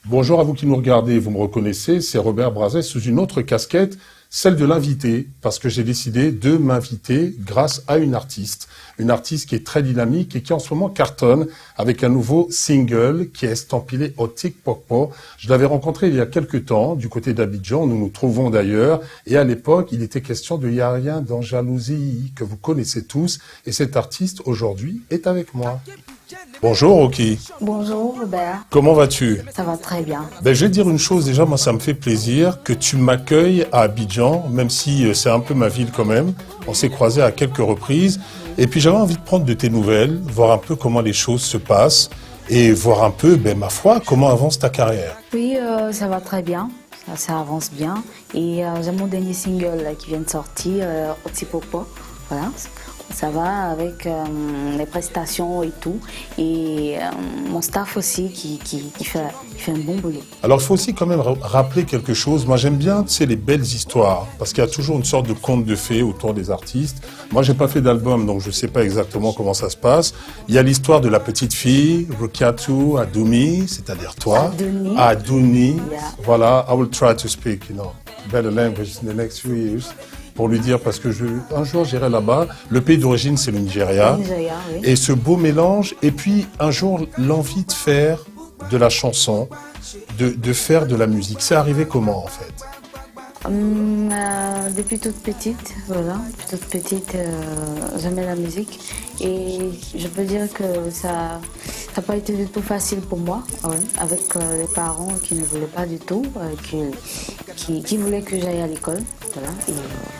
Bonjour à vous qui nous regardez, vous me reconnaissez, c'est Robert Brazet sous une autre casquette, celle de l'invité, parce que j'ai décidé de m'inviter grâce à une artiste qui est très dynamique et qui en ce moment cartonne avec un nouveau single qui est estampillé au Tikpokpo. Je l'avais rencontré il y a quelques temps du côté d'Abidjan, nous nous trouvons d'ailleurs, et à l'époque il était question de Y'a rien dans Jalousie, que vous connaissez tous, et cet artiste aujourd'hui est avec moi. Bonjour Rocky. Bonjour Robert. Comment vas-tu? Ça va très bien. Je vais te dire une chose, déjà moi ça me fait plaisir que tu m'accueilles à Abidjan, même si c'est un peu ma ville quand même. On s'est croisés à quelques reprises. Et puis j'avais envie de prendre de tes nouvelles, voir un peu comment les choses se passent et voir un peu, ma foi, comment avance ta carrière. Oui, ça va très bien. Ça avance bien. Et j'ai mon dernier single là, qui vient de sortir, au Tikpokpo. Voilà. Ça va avec les prestations et tout. Et mon staff aussi qui fait un bon boulot. Alors il faut aussi quand même rappeler quelque chose. Moi j'aime bien, tu sais, les belles histoires. Parce qu'il y a toujours une sorte de conte de fées autour des artistes. Moi j'ai pas fait d'album, donc je sais pas exactement comment ça se passe. Il y a l'histoire de la petite fille, Rukiatu Adoumi, c'est-à-dire toi. Adouni. Yeah. Voilà, I will try to speak, better language in the next few years. Pour lui dire, parce que un jour j'irai là-bas. Le pays d'origine, c'est le Nigeria. Oui. Et ce beau mélange, et puis un jour, l'envie de faire de la chanson, de faire de la musique. C'est arrivé comment, en fait? Depuis toute petite, voilà. Depuis toute petite, j'aimais la musique. Et je peux dire que ça n'a pas été du tout facile pour moi, avec les parents qui ne voulaient pas du tout, qui voulaient que j'aille à l'école. Voilà. Et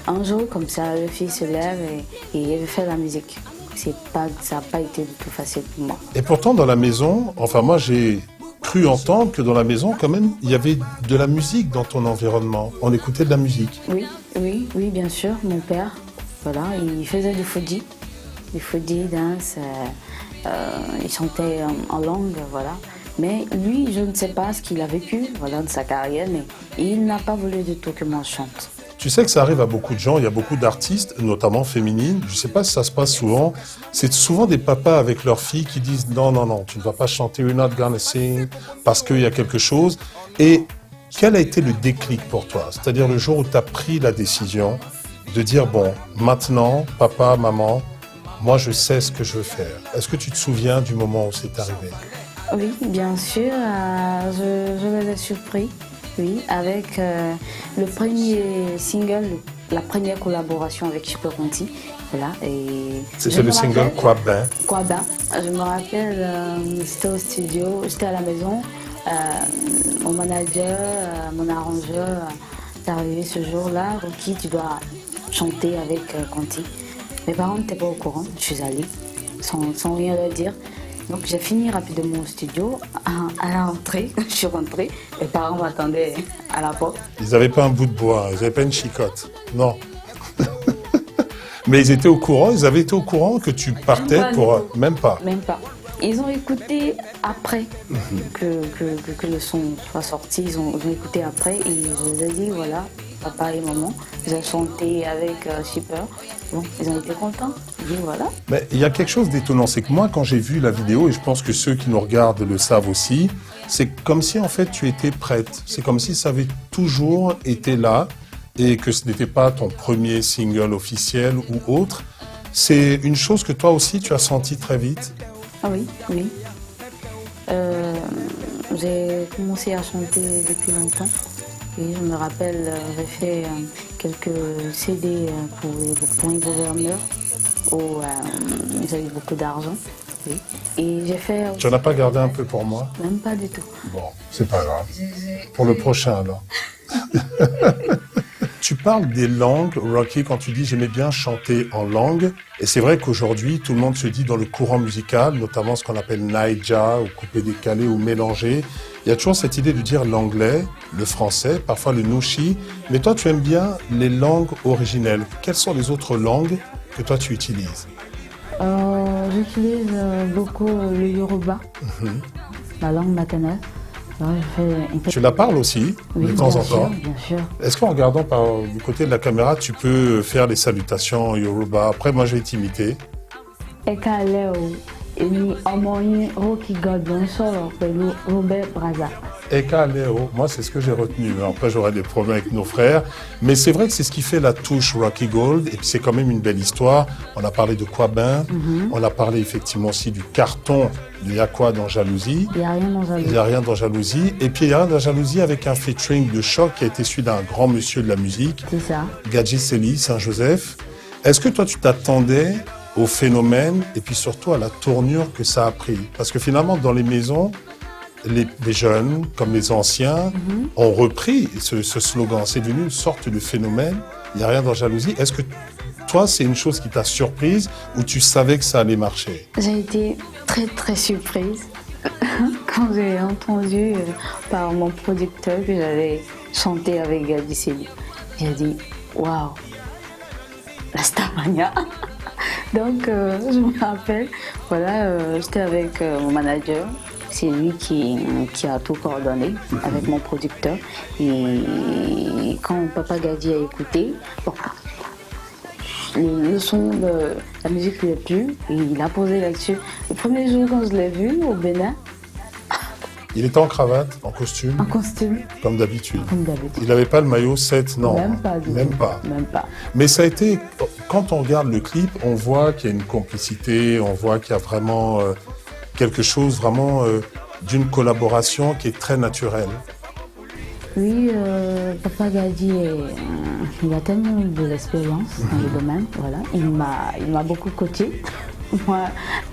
un jour, comme ça, le fils se lève et il veut faire la musique. Ça n'a pas été du tout facile pour moi. Et pourtant, dans la maison, enfin moi j'ai cru entendre que dans la maison, quand même, il y avait de la musique dans ton environnement. On écoutait de la musique. Oui, bien sûr. Mon père, voilà, il faisait du fodji, dance, il chantait en langue, voilà. Mais lui, je ne sais pas ce qu'il a vécu, voilà, de sa carrière, mais il n'a pas voulu du tout que moi je chante. Tu sais que ça arrive à beaucoup de gens, il y a beaucoup d'artistes, notamment féminines, je ne sais pas si ça se passe souvent, c'est souvent des papas avec leurs filles qui disent non, tu ne vas pas chanter, you're not gonna sing, parce qu'il y a quelque chose. Et quel a été le déclic pour toi? C'est-à-dire le jour où tu as pris la décision de dire, bon, maintenant, papa, maman, moi je sais ce que je veux faire. Est-ce que tu te souviens du moment où c'est arrivé? Oui, bien sûr, je les ai surpris. Oui, avec le premier single, la première collaboration avec Super Conti. Voilà, c'était le single Kwaba. Kwaba. Je me rappelle, j'étais au studio, j'étais à la maison. Mon manager, mon arrangeur, est arrivé ce jour-là. Rocky, tu dois chanter avec Conti. Mes parents n'étaient pas au courant, je suis allée sans rien leur dire. Donc j'ai fini rapidement au studio. À la rentrée, je suis rentrée, mes parents m'attendaient à la porte. Ils n'avaient pas un bout de bois, ils n'avaient pas une chicotte, non. Mais ils étaient au courant, ils avaient été au courant que tu partais pour... Même pas. Même pas. Ils ont écouté après que le son soit sorti, ils ont écouté après et je les ai dit, voilà, papa et maman, ils ont chanté avec Super. Bon, ils ont été contents. Et voilà. Mais il y a quelque chose d'étonnant, c'est que moi, quand j'ai vu la vidéo, et je pense que ceux qui nous regardent le savent aussi, c'est comme si en fait tu étais prête. C'est comme si ça avait toujours été là et que ce n'était pas ton premier single officiel ou autre. C'est une chose que toi aussi tu as senti très vite? Ah oui. J'ai commencé à chanter depuis longtemps. Et je me rappelle, j'ai fait quelques CD pour un gouverneur où ils avaient beaucoup d'argent. Oui. Et j'ai fait... Tu n'en as pas gardé un peu pour moi? Même pas du tout. Bon, c'est pas grave. Pour le prochain, alors. Tu parles des langues, Rocky, quand tu dis j'aimais bien chanter en langue. Et c'est vrai qu'aujourd'hui, tout le monde se dit dans le courant musical, notamment ce qu'on appelle naija, ou coupé décalé, ou mélangé. Il y a toujours cette idée de dire l'anglais, le français, parfois le nushi. Mais toi, tu aimes bien les langues originelles. Quelles sont les autres langues que toi, tu utilises? J'utilise beaucoup le Yoruba, la langue maternelle. Tu la parles aussi, oui, de temps en temps? Bien sûr. Est-ce qu'en regardant du côté de la caméra, tu peux faire les salutations en Yoruba? Après, moi, je vais t'imiter. Eka leo, emi ọmọ yín Rocky Godwin sọ̀rọ̀ pẹ̀lú Robert Brazza. Eka Leo, moi c'est ce que j'ai retenu. Après j'aurai des problèmes avec nos frères. Mais c'est vrai que c'est ce qui fait la touche Rocky Gold. Et puis c'est quand même une belle histoire. On a parlé de Kwabin. On a parlé effectivement aussi du carton de Y'a quoi dans Jalousie. Il n'y a rien dans Jalousie. Il n'y a rien dans Jalousie. Et puis il y a rien dans Jalousie avec un featuring de choc qui a été celui d'un grand monsieur de la musique. C'est ça. Gadji Celi, Saint-Joseph. Est-ce que toi tu t'attendais au phénomène et puis surtout à la tournure que ça a pris? Parce que finalement dans les maisons, les jeunes, comme les anciens, ont repris ce slogan. C'est devenu une sorte de phénomène. Il n'y a rien dans Jalousie. Est-ce que toi, c'est une chose qui t'a surprise ou tu savais que ça allait marcher? J'ai été très très surprise quand j'ai entendu par mon producteur que j'allais chanter avec Gadji Celi. J'ai dit waouh, la Starmania. Donc je me rappelle, voilà, j'étais avec mon manager. C'est lui qui a tout coordonné avec mon producteur. Et quand Papa Gadji a écouté, bon, le son de la musique lui a plu et il a posé là-dessus. Le premier jour quand je l'ai vu au Bénin. Il était en cravate, en costume? En costume. Comme d'habitude. Comme d'habitude. Il n'avait pas le maillot 7, non. Même pas. Même pas. Même pas. Mais ça a été, quand on regarde le clip, on voit qu'il y a une complicité, on voit qu'il y a vraiment quelque chose vraiment d'une collaboration qui est très naturelle. Oui, Papa Gadji, il a tellement de l'expérience dans le domaine, voilà. Il m'a beaucoup coaché. Moi,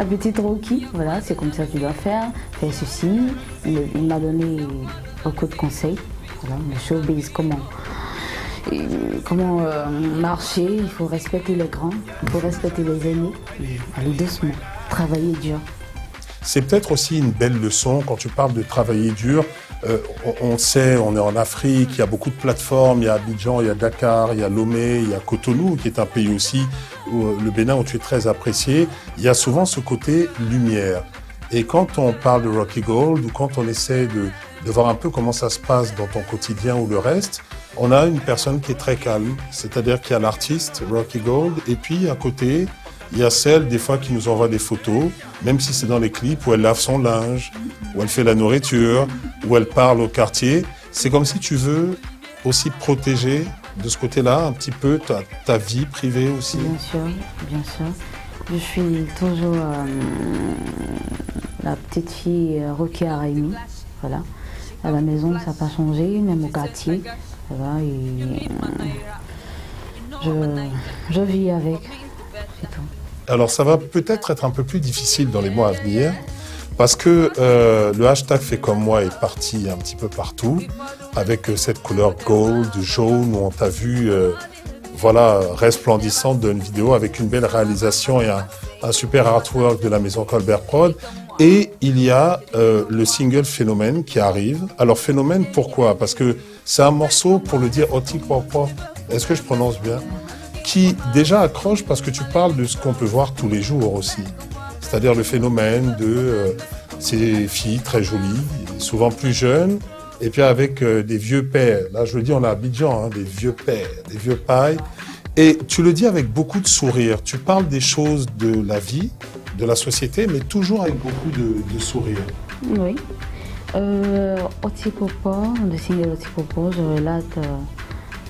la petite Rocky, voilà, c'est comme ça que tu dois faire, fais ceci. Il m'a donné beaucoup de conseils, voilà, le showbiz, comment marcher, il faut respecter les grands, il faut respecter les aînés, aller doucement, travailler dur. C'est peut-être aussi une belle leçon quand tu parles de travailler dur. On sait, on est en Afrique, il y a beaucoup de plateformes, il y a Abidjan, il y a Dakar, il y a Lomé, il y a Cotonou, qui est un pays aussi, le Bénin, où tu es très apprécié. Il y a souvent ce côté lumière. Et quand on parle de Rocky Gold, ou quand on essaie de voir un peu comment ça se passe dans ton quotidien ou le reste, on a une personne qui est très calme, c'est-à-dire qu'il y a l'artiste Rocky Gold, et puis à côté, il y a celle, des fois, qui nous envoie des photos, même si c'est dans les clips, où elle lave son linge, où elle fait la nourriture, où elle parle au quartier. C'est comme si tu veux aussi protéger, de ce côté-là, un petit peu ta vie privée aussi. Bien sûr, bien sûr. Je suis toujours la petite fille Rocky Araimi, voilà. À la maison, ça n'a pas changé, même au quartier, voilà. Et je vis avec, c'est tout. Alors ça va peut-être être un peu plus difficile dans les mois à venir parce que le hashtag Fais comme moi est parti un petit peu partout avec cette couleur gold, jaune, où on t'a vu voilà, resplendissante d'une vidéo avec une belle réalisation et un super artwork de la maison Colbert Prod. Et il y a le single Phénomène qui arrive. Alors Phénomène, pourquoi? Parce que c'est un morceau, pour le dire Otik Popo, est-ce que je prononce bien? Qui déjà accroche parce que tu parles de ce qu'on peut voir tous les jours aussi. C'est-à-dire le phénomène de ces filles très jolies, souvent plus jeunes, et puis avec des vieux pères. Là, je le dis, on a Abidjan, hein, des vieux pères, des vieux pailles. Et tu le dis avec beaucoup de sourire. Tu parles des choses de la vie, de la société, mais toujours avec beaucoup de sourire. Oui. Otipopo, le single Otipopo, je relate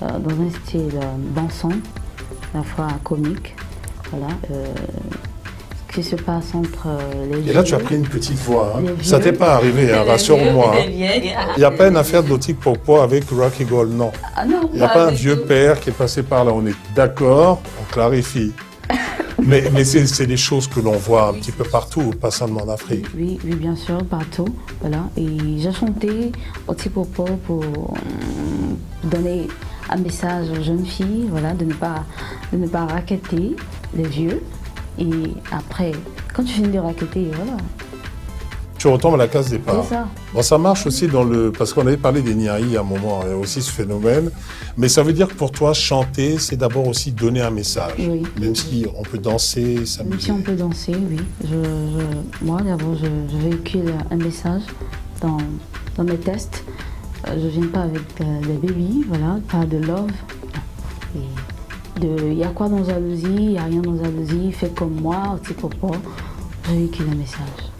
dans un style dansant, à la fois comique, voilà, ce qui se passe entre les vieux. Et là, tu as pris une petite voix. Hein. Ça t'est pas arrivé, hein, rassure-moi. Il n'y a pas une affaire d'Otik Popo avec Rocky Gold, non. Ah non. Il n'y a pas un vieux père qui est passé par là. On est d'accord, on clarifie. Mais c'est des choses que l'on voit un petit peu partout, pas seulement en Afrique. Oui, oui, bien sûr, partout. Voilà. Et j'ai chanté Otik Popo pour donner un message aux jeunes filles, voilà, de ne pas racketter les vieux. Et après, quand tu finis de racketter, voilà. Tu retombes à la case départ. C'est ça. Bon, ça marche aussi parce qu'on avait parlé des Niaï à un moment, il y a aussi ce phénomène. Mais ça veut dire que pour toi, chanter, c'est d'abord aussi donner un message. Oui. Même si on peut danser, s'amuser. Même si on peut danser, oui. Moi, d'abord, je véhicule un message dans mes tests. Je ne viens pas avec des bébés, voilà, pas de love. Il y a quoi dans Jalousie, il n'y a rien dans Jalousie, fais comme moi, Otik Popo. Je véhicule un message.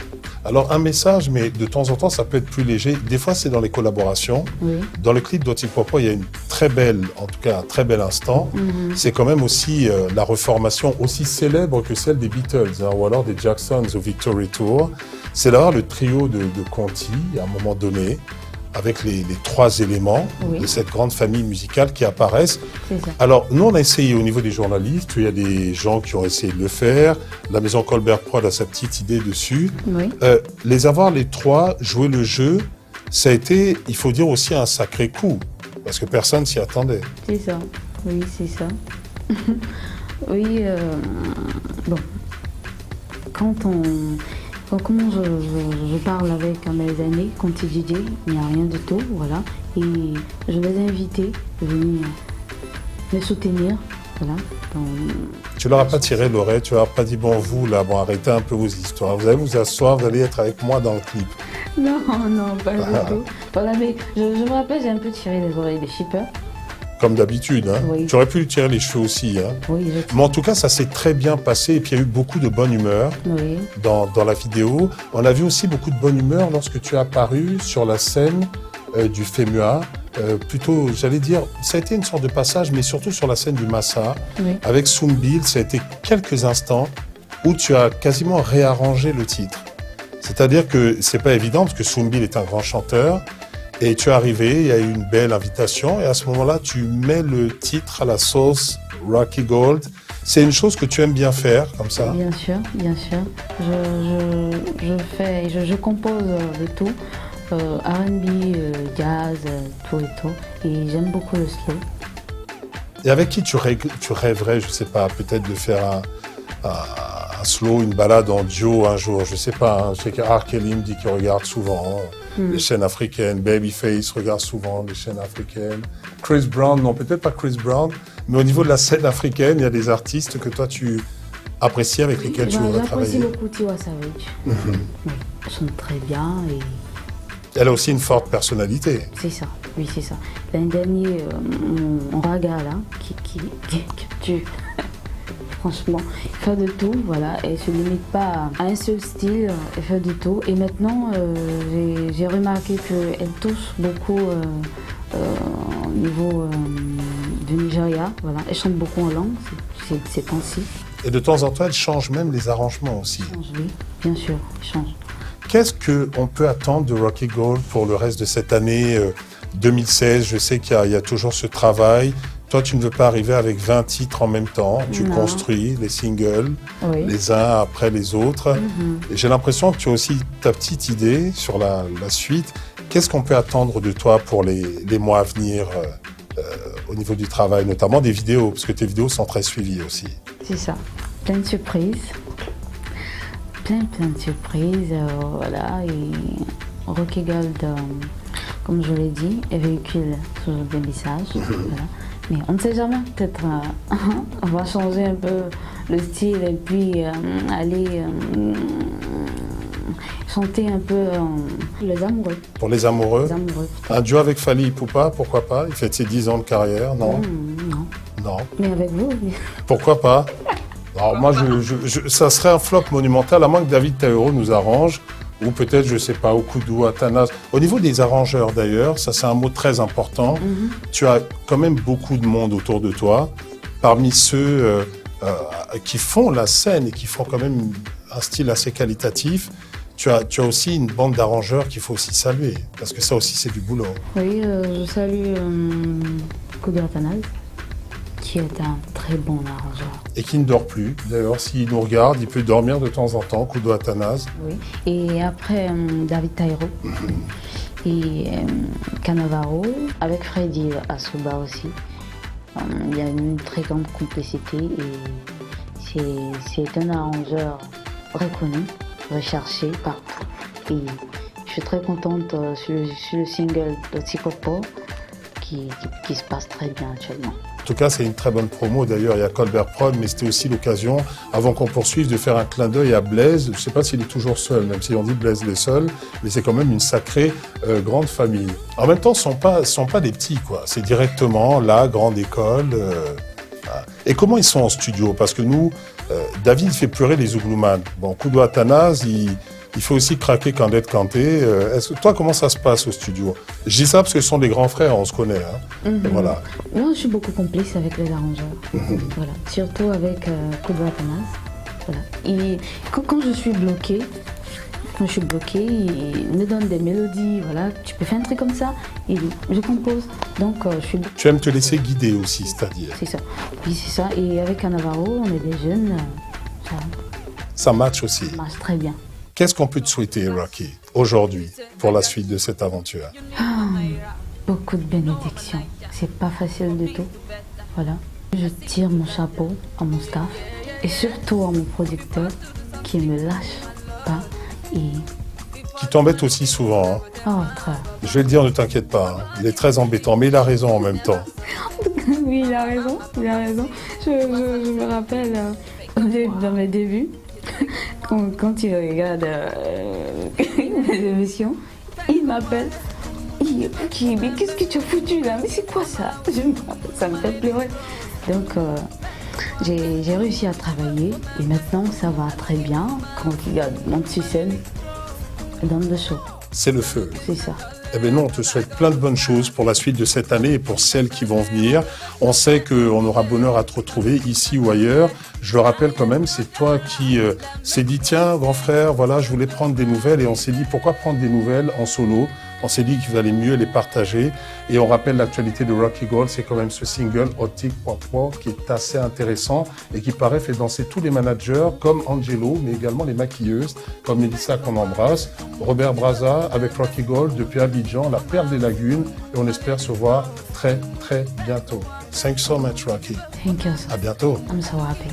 Alors, un message, mais de temps en temps, ça peut être plus léger. Des fois, c'est dans les collaborations. Oui. Dans le clip d'Otipopo, il y a une très belle, en tout cas un très bel instant. C'est quand même aussi la reformation aussi célèbre que celle des Beatles, hein, ou alors des Jacksons au Victory Tour. C'est là le trio de Conti, à un moment donné, avec les trois éléments de cette grande famille musicale qui apparaissent. C'est ça. Alors, nous, on a essayé au niveau des journalistes, il y a des gens qui ont essayé de le faire, la maison Colbert Prod a sa petite idée dessus. Oui. Les avoir les trois, jouer le jeu, ça a été, il faut dire aussi, un sacré coup, parce que personne s'y attendait. C'est ça. Oui, c'est ça. Oui, bon. Comment je parle avec mes amis, quand ils DJ, il n'y a rien du tout, voilà. Et je les ai invités à venir me soutenir, voilà. Tu leur as pas tiré l'oreille, tu leur as pas dit, bon, vous, là, bon, arrêtez un peu vos histoires. Vous allez vous asseoir, vous allez être avec moi dans le clip. Non, pas du tout. Voilà, mais je me rappelle, j'ai un peu tiré les oreilles des shippers. Comme d'habitude, hein. Oui. Tu aurais pu lui tirer les cheveux aussi, hein. Oui, Mais en tout cas, ça s'est très bien passé et puis il y a eu beaucoup de bonne humeur oui. dans la vidéo. On a vu aussi beaucoup de bonne humeur lorsque tu es apparu sur la scène du FEMUA. Plutôt, j'allais dire, ça a été une sorte de passage, mais surtout sur la scène du Massa. Oui. Avec Soumbil, ça a été quelques instants où tu as quasiment réarrangé le titre. C'est-à-dire que c'est pas évident parce que Soumbil est un grand chanteur. Et tu es arrivé, il y a eu une belle invitation et à ce moment-là, tu mets le titre à la sauce Rocky Gold. C'est une chose que tu aimes bien faire, comme ça? Bien sûr, bien sûr. Je compose de tout, R&B, jazz, tout et tout. Et j'aime beaucoup le slow. Et avec qui tu rêverais, je sais pas, peut-être de faire un slow, une balade en duo un jour, je sais pas. Hein, je sais que R. Kelly me dit qu'il regarde souvent les chaînes africaines, Babyface regarde souvent les chaînes africaines. Chris Brown, non, peut-être pas Chris Brown, mais au niveau de la scène africaine, il y a des artistes que toi tu apprécies, avec lesquels tu voudrais travailler. J'apprécie beaucoup Tiwa Savage. Oui, elle chante très bien et... Elle a aussi une forte personnalité. C'est ça, oui, c'est ça. L'année dernière, mon raga, là, qui tue. Franchement, il fait de tout, voilà, et ne se limite pas à un seul style, elle fait de tout. Et maintenant, j'ai remarqué qu'elle touche beaucoup au niveau du Nigeria, voilà. Elle chante beaucoup en langue, c'est temps-ci. Et de temps en temps, elle change même les arrangements aussi. Elle change, oui, bien sûr, elle change. Qu'est-ce qu'on peut attendre de Rocky Gold pour le reste de cette année 2016? Je sais qu'il y a toujours ce travail. Toi, tu ne veux pas arriver avec 20 titres en même temps. Tu construis les singles, les uns après les autres. Et j'ai l'impression que tu as aussi ta petite idée sur la suite. Qu'est-ce qu'on peut attendre de toi pour les mois à venir au niveau du travail, notamment des vidéos, parce que tes vidéos sont très suivies aussi. C'est ça. Plein de surprises. Plein de surprises, voilà. Et Rocky Gold, comme je l'ai dit, elle véhicule toujours des messages. Voilà. Mais on ne sait jamais, peut-être on va changer un peu le style et puis aller chanter un peu les amoureux. Pour les amoureux, les amoureux. Un duo avec Fally Ipupa, pourquoi pas? Il fait ses 10 ans de carrière, non? Non. Mais avec vous, oui. Pourquoi pas? Alors moi, ça serait un flop monumental, à moins que David Taïro nous arrange, ou peut-être, je ne sais pas, Okudu, Atanas. Au niveau des arrangeurs d'ailleurs, ça c'est un mot très important. Tu as quand même beaucoup de monde autour de toi. Parmi ceux qui font la scène et qui font quand même un style assez qualitatif, tu as aussi une bande d'arrangeurs qu'il faut aussi saluer, parce que ça aussi c'est du boulot. Oui, je salue Okudu Atanas, qui est un très bon arrangeur. Et qui ne dort plus. D'ailleurs, s'il nous regarde, il peut dormir de temps en temps, Okudu Atanas. Oui. Et après, David Taïro. Et Cannavaro, avec Freddy Asuba aussi. Il y a une très grande complicité et c'est un arrangeur reconnu, recherché partout. Et je suis très contente sur le single d'Otipopo qui se passe très bien actuellement. En tout cas, c'est une très bonne promo. D'ailleurs, il y a Colbert Prod, mais c'était aussi l'occasion, avant qu'on poursuive, de faire un clin d'œil à Blaise. Je ne sais pas s'il est toujours seul, même si on dit Blaise les seuls, mais c'est quand même une sacrée grande famille. En même temps, ce ne sont pas des petits, quoi. C'est directement la grande école. Et comment ils sont en studio? Parce que nous, David fait pleurer les Zouglouman. Bon, Okudu Atanas, Il faut aussi craquer Candette Kanté. Toi, comment ça se passe au studio? Je dis ça parce que ce sont des grands frères, on se connaît. Hein. Et voilà. Moi, je suis beaucoup complice avec les arrangeurs. Voilà. Surtout avec Koudou Atanas. Voilà. Quand je suis bloquée, il me donne des mélodies. Voilà. Tu peux faire un truc comme ça. Et je compose. Donc, je suis... Tu aimes te laisser guider aussi, c'est-à-dire? C'est ça. Oui, c'est ça. Et avec Cannavaro, on est des jeunes. Ça match aussi. Ça marche très bien. Qu'est-ce qu'on peut te souhaiter, Rocky, aujourd'hui, pour la suite de cette aventure? Beaucoup de bénédictions. C'est pas facile du tout. Voilà. Je tire mon chapeau à mon staff et surtout à mon producteur qui ne me lâche pas. Qui t'embête aussi souvent. Hein. Oh, très. Je vais le dire, ne t'inquiète pas. Hein. Il est très embêtant, mais il a raison en même temps. Oui, il a raison. Je me rappelle dans mes débuts. Quand il regarde les émissions, il m'appelle. Il dit, mais qu'est-ce que tu as foutu là? Mais c'est quoi ça? Ça me fait pleurer. Donc, j'ai réussi à travailler et maintenant ça va très bien quand il monte sur scène dans le show. C'est le feu. C'est ça. Eh bien non, on te souhaite plein de bonnes choses pour la suite de cette année et pour celles qui vont venir. On sait qu'on aura bonheur à te retrouver ici ou ailleurs. Je le rappelle quand même, c'est toi qui s'est dit, tiens, grand frère, voilà, je voulais prendre des nouvelles. Et on s'est dit, pourquoi prendre des nouvelles en solo? On s'est dit qu'il valait mieux les partager. Et on rappelle l'actualité de Rocky Gold, c'est quand même ce single, Otik Pop, qui est assez intéressant et qui paraît fait danser tous les managers, comme Angelo, mais également les maquilleuses, comme Mélissa qu'on embrasse. Robert Brazza avec Rocky Gold depuis Abidjan, la perle des lagunes. Et on espère se voir très, très bientôt. Thanks so much, Rocky. Thank you. À bientôt. I'm so happy.